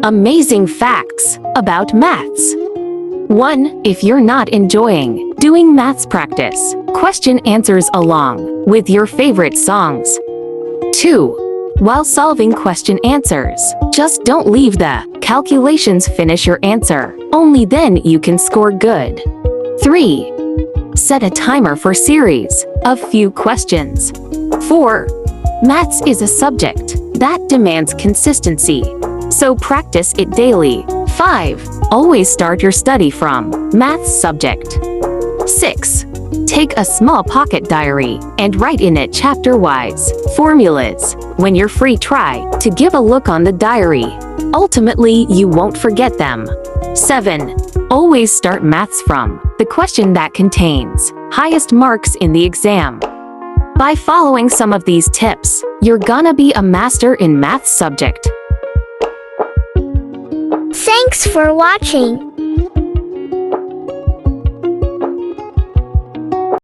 Amazing facts about maths. 1. If you're not enjoying doing maths practice, question answers along with your favorite songs. 2. While solving question answers, just don't leave the calculations, finish your answer. Only then you can score good. 3. Set a timer for series of few questions. 4. Maths is a subject that demands consistency, so practice it daily. 5. Always start your study from maths subject. 6. Take a small pocket diary and write in it chapter-wise formulas. When you're free, try to give a look on the diary. Ultimately, you won't forget them. 7. Always start maths from the question that contains highest marks in the exam. By following some of these tips, you're gonna be a master in maths subject. Thanks for watching.